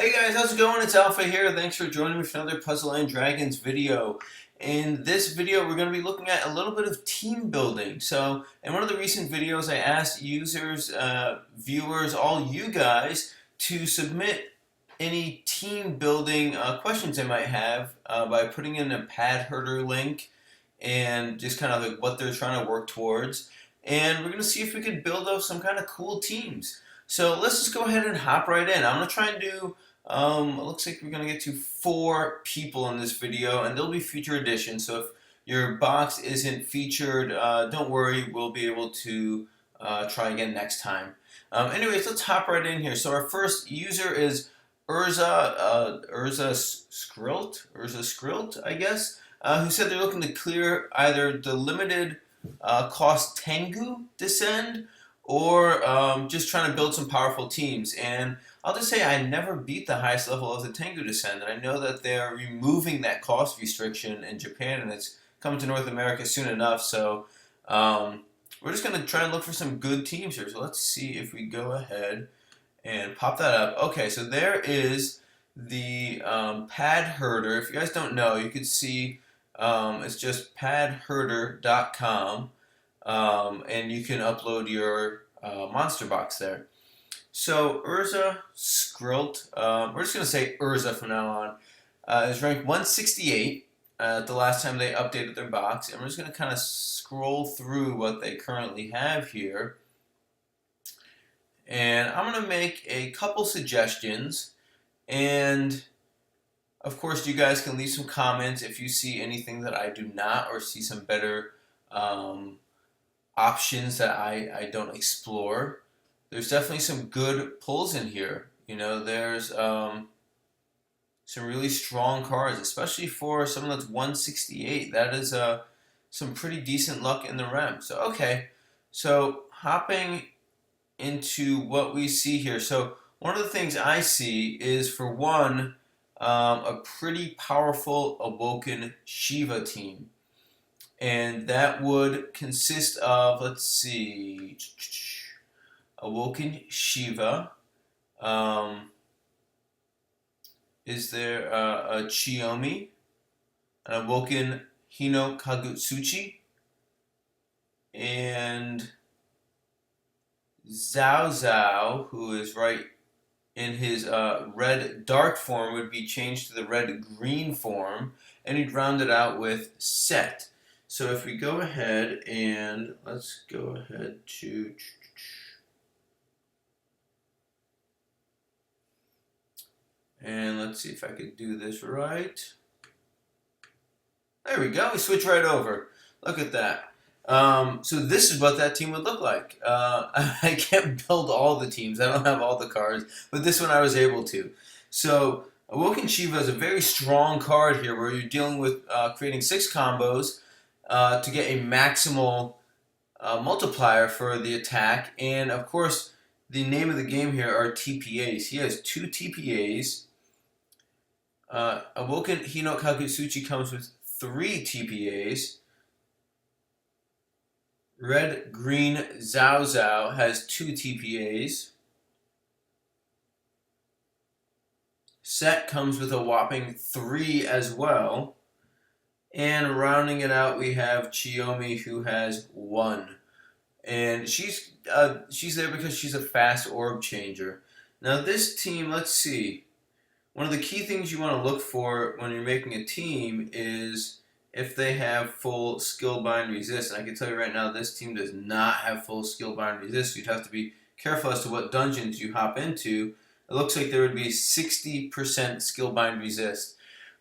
Hey guys, how's it going? It's Alpha here. Thanks for joining me for another Puzzle and Dragons video. In this video, we're going to be looking at a little bit of team building. So, in one of the recent videos, I asked users, viewers, all you guys, to submit any team building questions they might have by putting in a pad herder link and just kind of like what they're trying to work towards. And we're going to see if we can build up some kind of cool teams. So let's just go ahead and hop right in. I'm going to try and do it looks like we're going to get to 4 people in this video, and they'll be feature edition. So if your box isn't featured, don't worry, we'll be able to try again next time. Anyways, let's hop right in here. So our first user is Urza Skrilt, I guess, who said they're looking to clear either the limited cost Tengu Descend or just trying to build some powerful teams. And I'll just say I never beat the highest level of the Tengu Descend, and I know that they're removing that cost restriction in Japan, and it's coming to North America soon enough. So we're just going to try and look for some good teams here. So let's see if we go ahead and pop that up. Okay, so there is the pad herder. If you guys don't know, you can see it's just padherder.com, and you can upload your monster box there. So Urza Skrilt, we're just going to say Urza from now on, is ranked 168 the last time they updated their box. And we're just going to kind of scroll through what they currently have here. And I'm going to make a couple suggestions. And of course, you guys can leave some comments if you see anything that I do not, or see some better options that I don't explore. There's definitely some good pulls in here. You know, there's some really strong cards, especially for someone that's 168. That is some pretty decent luck in the rem. So, okay. So, hopping into what we see here. So, one of the things I see is, for one, a pretty powerful Awoken Shiva team. And that would consist of, let's see, Awoken Shiva. Is there a Chiyomi, an Awoken Hino Kagutsuchi, and Zhao Zhao, who is right in his red dark form, would be changed to the red green form, and he'd round it out with Set. So if we go ahead and let's go ahead to and let's see if I could do this right. There we go. We switch right over. Look at that. So this is what that team would look like. I can't build all the teams. I don't have all the cards, but this one I was able to. So Awoken Shiva is a very strong card here, where you're dealing with creating 6 combos to get a maximal multiplier for the attack. And of course, the name of the game here are TPAs. He has 2 TPAs. Awoken Hino Kagutsuchi comes with 3 TPAs. Red Green Zhao Zhao has 2 TPAs. Set comes with a whopping 3 as well. And rounding it out, we have Chiyomi, who has 1. And she's there because she's a fast orb changer. Now this team, let's see. One of the key things you want to look for when you're making a team is if they have full skill bind resist. And I can tell you right now, this team does not have full skill bind resist. You'd have to be careful as to what dungeons you hop into. It looks like there would be 60% skill bind resist.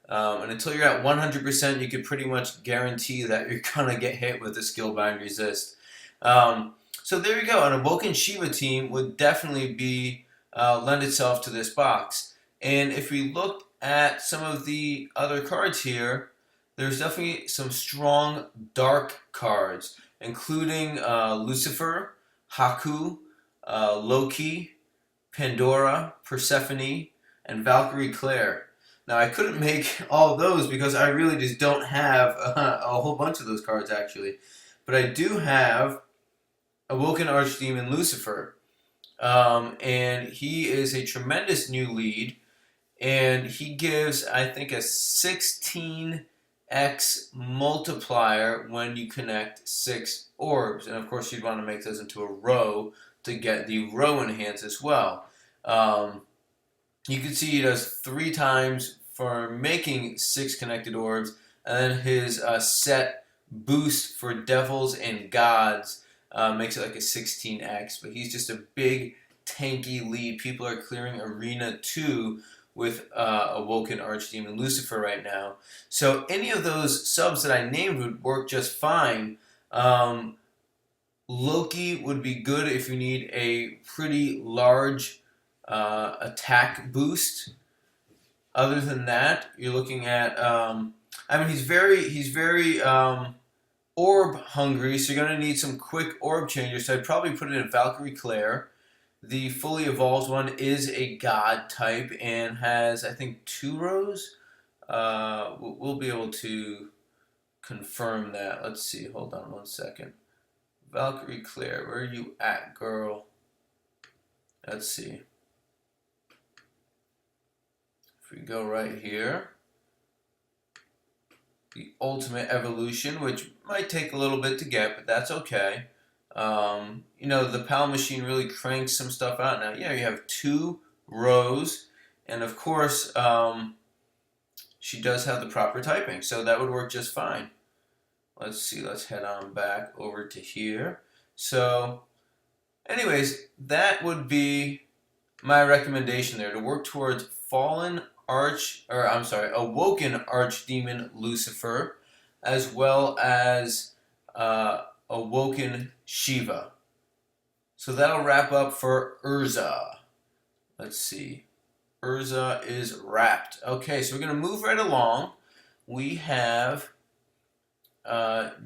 And until you're at 100%, you could pretty much guarantee that you're going to get hit with a skill bind resist. So there you go. An Awoken Shiva team would definitely be lend itself to this box. And if we look at some of the other cards here, there's definitely some strong dark cards, including Lucifer, Haku, Loki, Pandora, Persephone, and Valkyrie Claire. Now, I couldn't make all those because I really just don't have a whole bunch of those cards, actually. But I do have Awoken Archdemon Lucifer. And he is a tremendous new lead. and he gives, I think, a 16x multiplier when you connect 6 orbs. And of course, you'd want to make those into a row to get the row enhance as well. You can see he does 3 times for making 6 connected orbs, and then his set boost for devils and gods makes it like a 16x. But he's just a big tanky lead. People are clearing Arena 2 with Awoken Archdemon Lucifer right now. So any of those subs that I named would work just fine. Loki would be good if you need a pretty large attack boost. Other than that, you're looking at. I mean, he's very orb hungry, so you're gonna need some quick orb changers. So I'd probably put it in Valkyrie Claire. The fully evolved one is a god type and has, I think, 2 rows. We'll be able to confirm that. Let's see. Hold on one second. Valkyrie Claire, where are you at, girl? Let's see. If we go right here, the ultimate evolution, which might take a little bit to get, but that's okay. You know, the PAL machine really cranks some stuff out now. Yeah, you have 2 rows, and of course, she does have the proper typing, so that would work just fine. Let's see, let's head on back over to here. So, anyways, that would be my recommendation there, to work towards Awoken Archdemon Lucifer, as well as Awoken Shiva. So that'll wrap up for Urza. Let's see. Urza is wrapped. Okay, so we're going to move right along. We have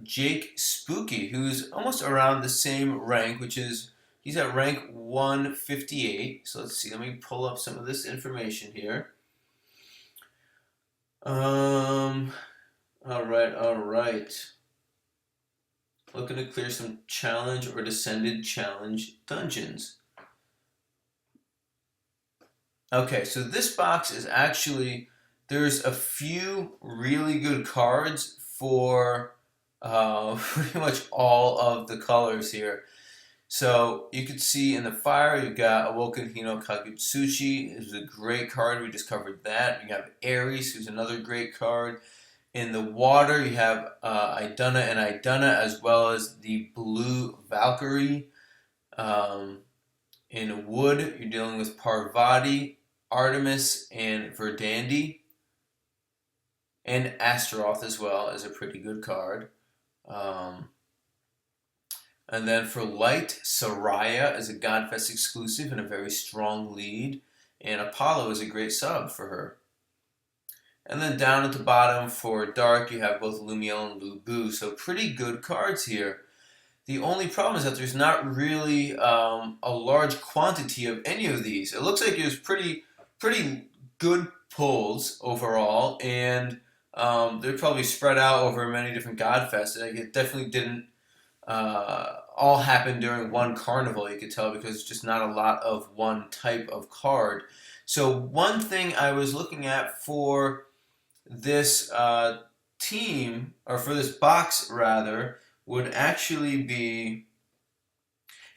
Jake Spooky, who's almost around the same rank, which is, he's at rank 158. So let's see, let me pull up some of this information here. Alright. Looking to clear some challenge or descended challenge dungeons. Okay, so this box is actually, there's a few really good cards for pretty much all of the colors here. So you can see in the fire, you've got Awoken Hino Kagutsuchi. It was a great card. We just covered that. You have Ares, who's another great card. In the water, you have Idunna and Idunna, as well as the blue Valkyrie. In wood, you're dealing with Parvati, Artemis, and Verdandi. And Astaroth as well is a pretty good card. And then for light, Soraya is a Godfest exclusive and a very strong lead. And Apollo is a great sub for her. And then down at the bottom for dark, you have both Lumiel and Lubu. So pretty good cards here. The only problem is that there's not really a large quantity of any of these. It looks like it was pretty good pulls overall. And they're probably spread out over many different Godfests. It definitely didn't all happen during one carnival, you could tell, because it's just not a lot of one type of card. So one thing I was looking at for this team, or for this box rather, would actually be,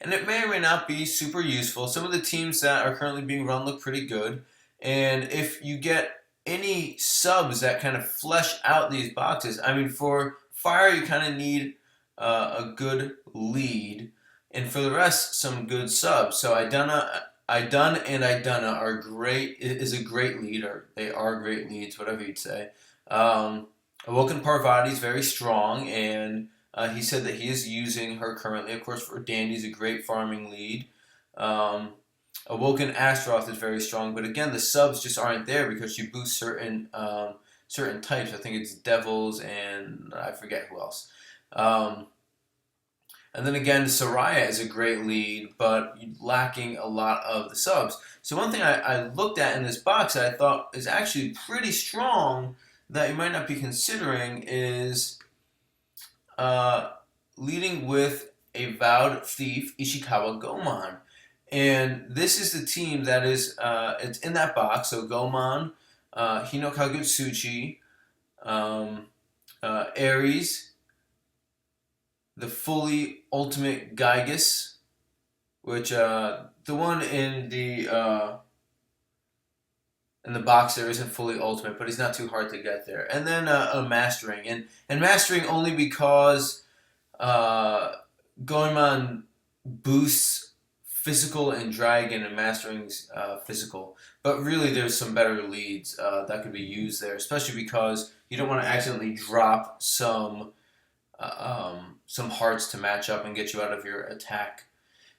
and it may or may not be super useful, some of the teams that are currently being run look pretty good, and if you get any subs that kind of flesh out these boxes, I mean, for fire you kind of need a good lead, and for the rest, some good subs. So Idun and Idunna are great. Is a great lead, or they are great leads, whatever you'd say. Awoken Parvati is very strong, and he said that he is using her currently. Of course, for Dandy's a great farming lead. Awoken Astaroth is very strong, but again, the subs just aren't there because she boosts certain types. I think it's devils and I forget who else. And then again, Soraya is a great lead, but lacking a lot of the subs. So one thing I looked at in this box that I thought is actually pretty strong that you might not be considering is leading with a Vowed Thief, Ishikawa Goemon. And this is the team that is it's in that box. So Gomon, Hinokagutsuchi, um, Ares, the fully ultimate Gygus, which the one in the box there isn't fully ultimate, but he's not too hard to get there. And then a mastering, and mastering only because uh, Goemon boosts physical and dragon, and mastering's physical. But really, there's some better leads that could be used there, especially because you don't want to accidentally drop some hearts to match up and get you out of your attack.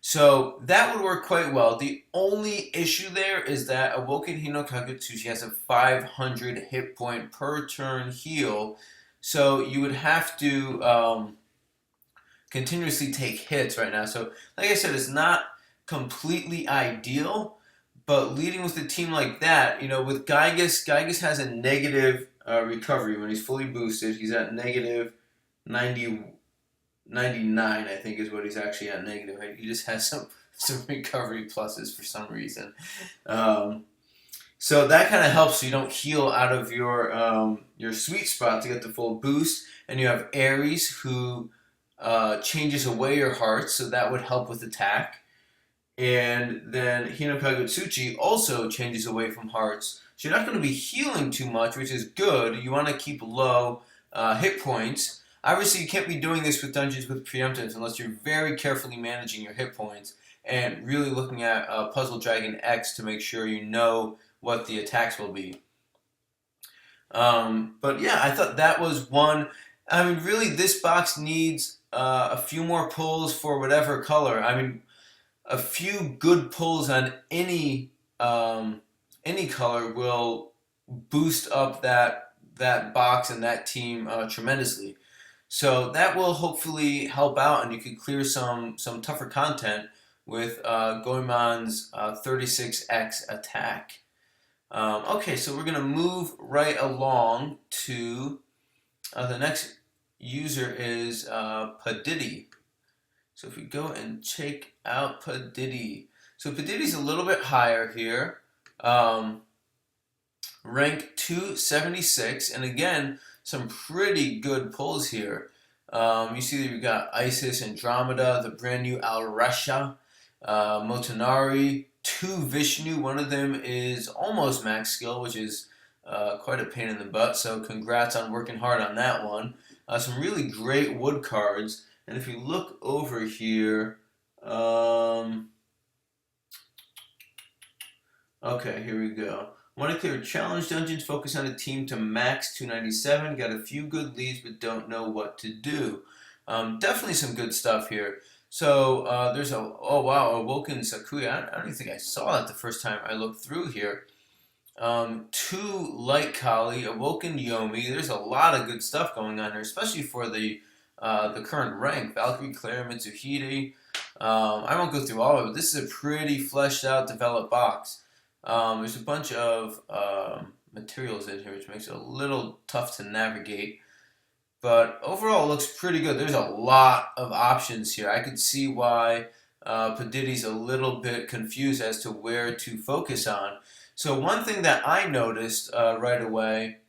So that would work quite well. The only issue there is that Awoken Hino Kagutsuchi has a 500 hit point per turn heal, so you would have to continuously take hits right now. So, like I said, it's not completely ideal, but leading with a team like that, with Gygus has a negative recovery when he's fully boosted. He's at negative 90. 99, I think, is what he's actually at negative. He just has some recovery pluses for some reason. So that kind of helps so you don't heal out of your sweet spot to get the full boost. And you have Ares, who changes away your hearts, so that would help with attack. And then Hinokagutsuchi also changes away from hearts. So you're not going to be healing too much, which is good. You want to keep low hit points. Obviously, you can't be doing this with dungeons with preemptives unless you're very carefully managing your hit points and really looking at Puzzle Dragon X to make sure you know what the attacks will be. But yeah, I thought that was one. I mean, really, this box needs a few more pulls for whatever color. I mean, a few good pulls on any color will boost up that box and that team tremendously. So that will hopefully help out, and you could clear some tougher content with Goemon's 36x attack. Okay, so we're going to move right along to the next user is Pidi. So if we go and check out Pidi. So Padidi's a little bit higher here. Rank 276, and again, some pretty good pulls here. You see that you've got Isis, Andromeda, the brand new Al-Rasha, Motonari, 2 Vishnu. One of them is almost max skill, which is quite a pain in the butt, so congrats on working hard on that one. Some really great wood cards, and if you look over here, okay, here we go. Want to clear challenge dungeons, focus on a team to max 297. Got a few good leads, but don't know what to do. Definitely some good stuff here. So there's Awoken Sakuya. I don't even think I saw that the first time I looked through here. 2 Light Kali, Awoken Yomi. There's a lot of good stuff going on here, especially for the current rank. Valkyrie, Claire, Mitsuhide. I won't go through all of it. This is a pretty fleshed out, developed box. There's a bunch of materials in here, which makes it a little tough to navigate. But overall, it looks pretty good. There's a lot of options here. I could see why Padidi's a little bit confused as to where to focus on. So one thing that I noticed right away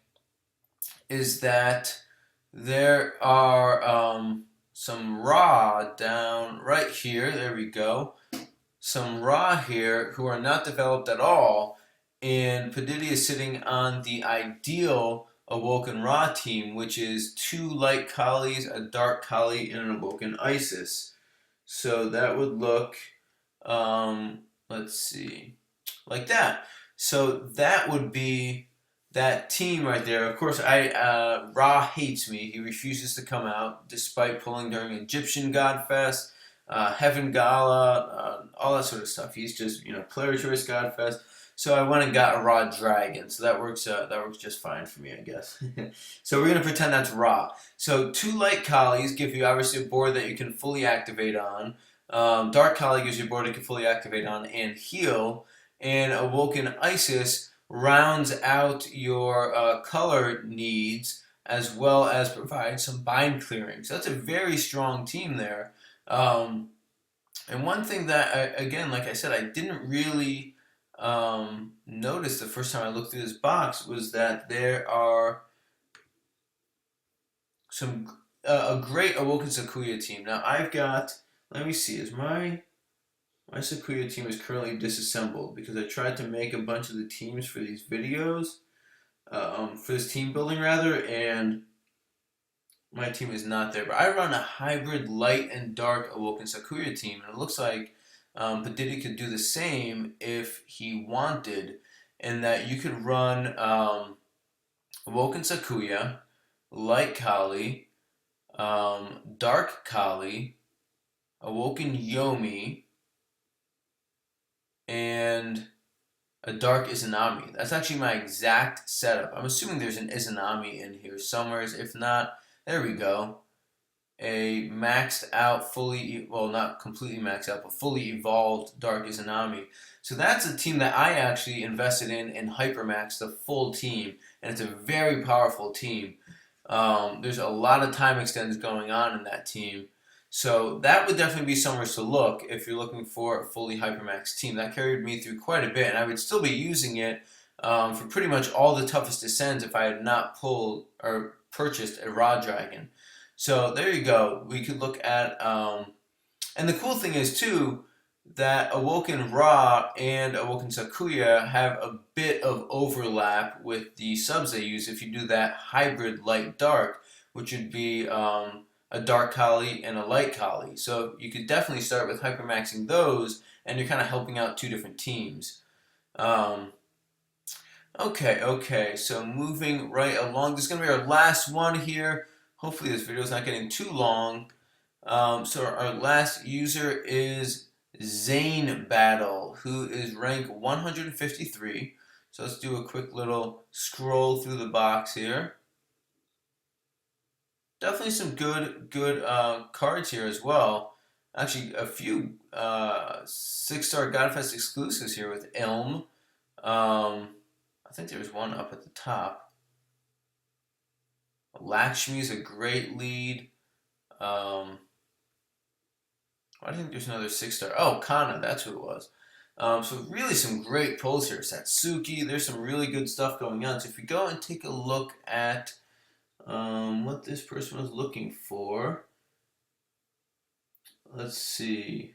is that there are some raw down right here. There we go. Some raw here who are not developed at all, and Pidi is sitting on the ideal Awoken Ra team, which is 2 Light Kalis, a Dark Kali, and an Awoken Isis. So that would look, let's see, like that. So that would be that team right there. Of course, Ra hates me. He refuses to come out, despite pulling during Egyptian Godfest, Heaven Gala, all that sort of stuff. He's just, player choice Godfest. So I went and got a Raw Dragon. So that works just fine for me, I guess. So we're going to pretend that's Raw. So 2 Light Kalis give you obviously a board that you can fully activate on. Dark Kali gives you a board you can fully activate on and heal. And Awoken Isis rounds out your color needs as well as provide some bind clearing. So that's a very strong team there. And one thing that, again, like I said, I didn't really notice the first time I looked through this box was that there are some a great Awoken Sakuya team. Now I've got, let me see, is my Sakuya team is currently disassembled because I tried to make a bunch of the teams for these videos, for this team building rather, and my team is not there. But I run a hybrid light and dark Awoken Sakuya team, and it looks like Pidi could do the same if he wanted, in that you could run Awoken Sakuya, Light Kali, Dark Kali, Awoken Yomi, and a Dark Izanami. That's actually my exact setup. I'm assuming there's an Izanami in here somewhere. If not, there we go. A maxed out, well, not completely maxed out, but fully evolved Dark Izanami. So that's a team that I actually invested in Hypermax, the full team, and it's a very powerful team. There's a lot of time extends going on in that team. So that would definitely be somewhere to look if you're looking for a fully Hypermax team. That carried me through quite a bit, and I would still be using it for pretty much all the toughest descents if I had not pulled or purchased a Raw Dragon. So there you go. We could look at, and the cool thing is too, that Awoken Ra and Awoken Sakuya have a bit of overlap with the subs they use if you do that hybrid light dark, which would be a dark Kali and a light Kali. So you could definitely start with hypermaxing those, and you're kind of helping out two different teams. Okay, so moving right along. This is going to be our last one here. Hopefully this video is not getting too long. So our last user is Zane Battle, who is rank 153. So let's do a quick little scroll through the box here. Definitely some good cards here as well. Actually, a few 6-star Godfest exclusives here with Elm. I think there was one up at the top. Lakshmi is a great lead. I think there's another 6-star. Oh, Kana, that's who it was. So really some great pulls here. Satsuki, there's some really good stuff going on. So if we go and take a look at what this person was looking for. Let's see.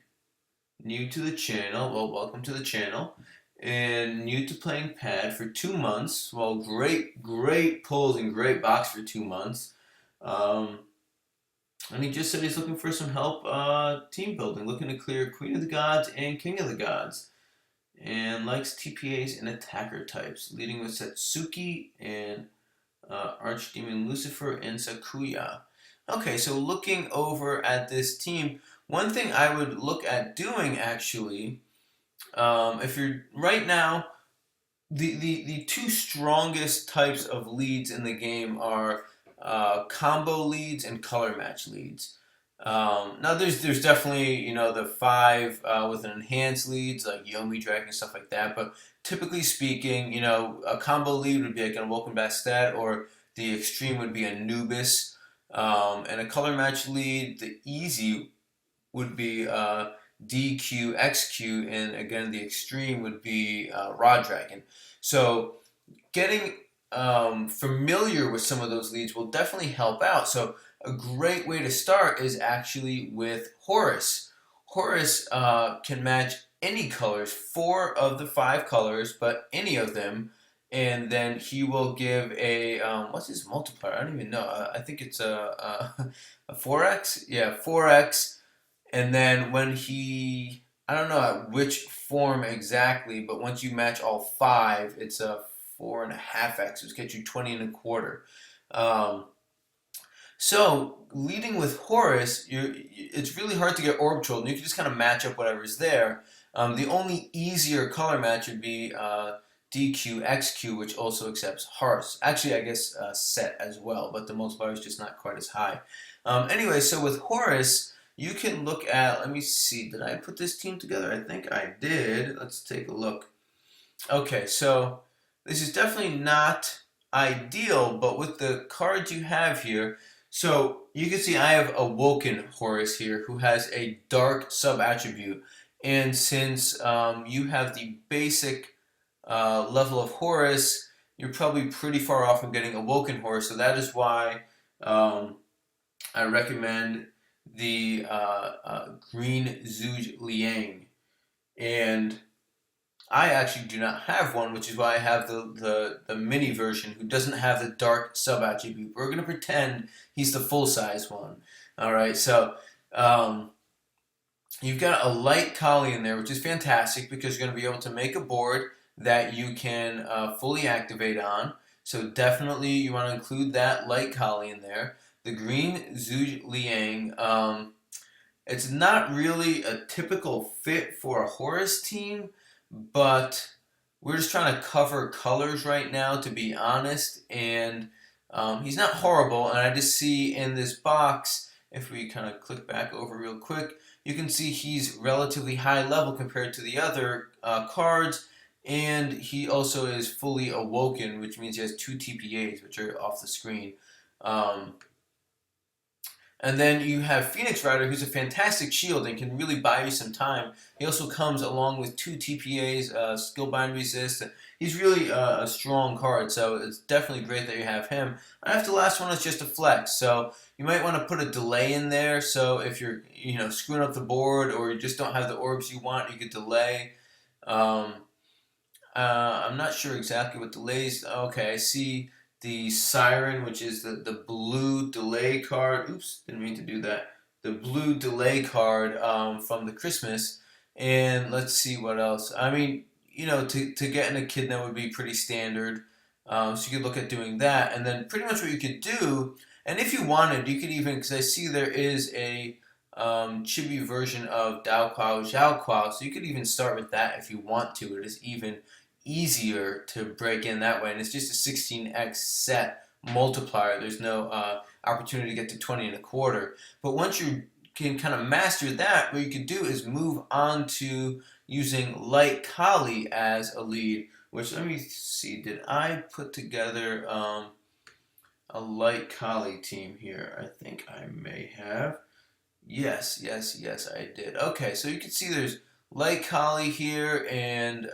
New to the channel. Well, welcome to the channel. And new to playing pad for 2 months. Well, great pulls and great box for 2 months. And he just said he's looking for some help team building, looking to clear Queen of the Gods and King of the Gods. And likes TPAs and attacker types, leading with Satsuki and Archdemon Lucifer and Sakuya. Okay, so looking over at this team, one thing I would look at doing actually, if you're right now, the two strongest types of leads in the game are combo leads and color match leads. Now there's definitely the 5 with an enhanced leads like Yomi Dragon and stuff like that, but typically speaking, a combo lead would be like an Awoken Bastet, or the extreme would be Anubis, and a color match lead, the easy would be DQ, XQ, and again the extreme would be Raw Dragon. So getting familiar with some of those leads will definitely help out. So a great way to start is actually with Horus. Horus can match any colors, 4 of the 5 colors, but any of them, and then he will give a what's his multiplier? I don't even know. I think it's a 4x. Yeah, 4x. And then when I don't know at which form exactly, but once you match all 5, it's a 4.5x, which gets you 20.25. So leading with Horus, it's really hard to get Orb Troll, and you can just kind of match up whatever's there. The only easier color match would be DQ, XQ, which also accepts Horus. Actually, I guess Set as well, but the multiplier is just not quite as high. Anyway, so with Horus, you can look at, let me see, did I put this team together? I think I did. Let's take a look. Okay, so this is definitely not ideal, but with the cards you have here, so you can see I have a Woken Horus here who has a dark sub-attribute. And since you have the basic level of Horus, you're probably pretty far off from getting a Woken Horus. So that is why I recommend the Green Zhuge Liang. And I actually do not have one, which is why I have the mini version who doesn't have the dark sub attribute. We're going to pretend he's the full size one. Alright, so you've got a light collie in there, which is fantastic because you're going to be able to make a board that you can fully activate on. So definitely you want to include that light collie in there. The Green Zhuge Liang, it's not really a typical fit for a Horus team, but we're just trying to cover colors right now, to be honest. And he's not horrible. And I just see in this box, if we kind of click back over real quick, you can see he's relatively high level compared to the other cards. And he also is fully awoken, which means he has 2 TPAs, which are off the screen. And then you have Phoenix Rider, who's a fantastic shield and can really buy you some time. He also comes along with 2 TPAs, skill bind resist. He's really a strong card, so it's definitely great that you have him. And after the last one is just a flex, so you might want to put a delay in there. So if you're screwing up the board or you just don't have the orbs you want, you could delay. I'm not sure exactly what delays. Okay, I see the Siren, which is the blue delay card. Oops, didn't mean to do that. The blue delay card from the Christmas. And let's see what else. I mean, to get in a Echidna would be pretty standard. So you could look at doing that. And then pretty much what you could do, and if you wanted, you could even, because I see there is a chibi version of Dao Quao Zhao Quao, so you could even start with that if you want to. It is even easier to break in that way, and it's just a 16x set multiplier. There's no opportunity to get to 20 and a quarter. But once you can kind of master that, what you can do is move on to using Light Kali as a lead, which, let me see, did I put together a Light Kali team here? I think I may have. Yes, I did. Okay, so you can see there's Light Kali here, and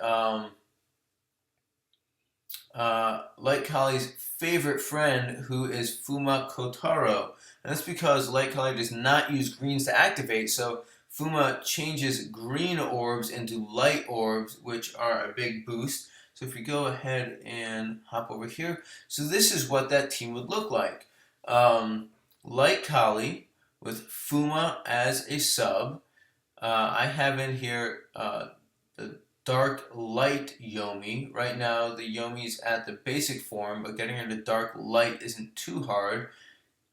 Light Kali's favorite friend, who is Fuma Kotaro. And that's because Light Kali does not use greens to activate, so Fuma changes green orbs into light orbs, which are a big boost. So if we go ahead and hop over here, so this is what that team would look like. Light Kali with Fuma as a sub. I have in here the Dark Light Yomi. Right now the Yomi's at the basic form, but getting her to Dark Light isn't too hard.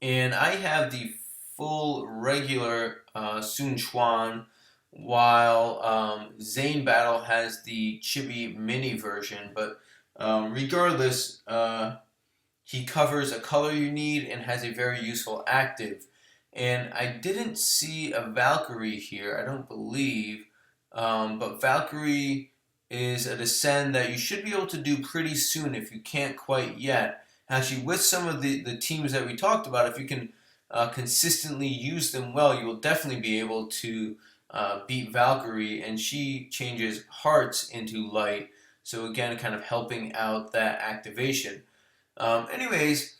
And I have the full regular Sun Chuan, while Zane Battle has the chibi mini version. But regardless, he covers a color you need and has a very useful active. And I didn't see a Valkyrie here, I don't believe. But Valkyrie is a descend that you should be able to do pretty soon if you can't quite yet. Actually, with some of the teams that we talked about, if you can consistently use them well, you will definitely be able to beat Valkyrie, and she changes hearts into light. So again, kind of helping out that activation. Anyways,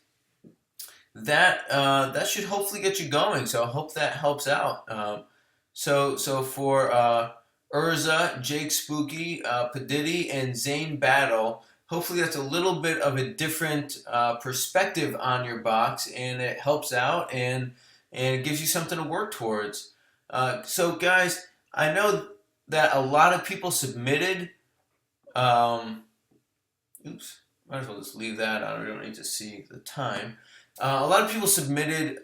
that should hopefully get you going. So I hope that helps out. So for Urza, Jake Spooky, Pidi, and Zane Battle, hopefully that's a little bit of a different perspective on your box, and it helps out and it gives you something to work towards. So guys, I know that a lot of people submitted. Oops, might as well just leave that on. We don't need to see the time. A lot of people submitted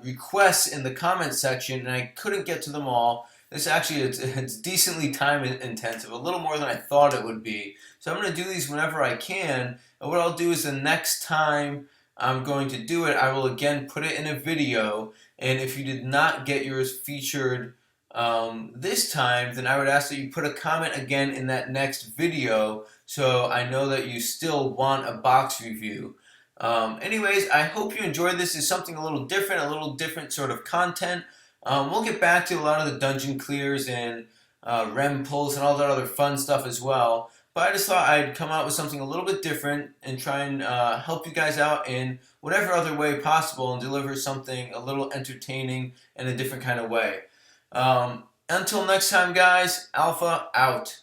requests in the comment section, and I couldn't get to them all. This actually, it's decently time intensive, a little more than I thought it would be. So I'm going to do these whenever I can, and what I'll do is the next time I'm going to do it, I will again put it in a video, and if you did not get yours featured this time, then I would ask that you put a comment again in that next video so I know that you still want a box review. Anyways, I hope you enjoyed this. It's something a little different sort of content. We'll get back to a lot of the dungeon clears and REM pulls and all that other fun stuff as well. But I just thought I'd come out with something a little bit different and try and help you guys out in whatever other way possible and deliver something a little entertaining in a different kind of way. Until next time, guys, Alpha out.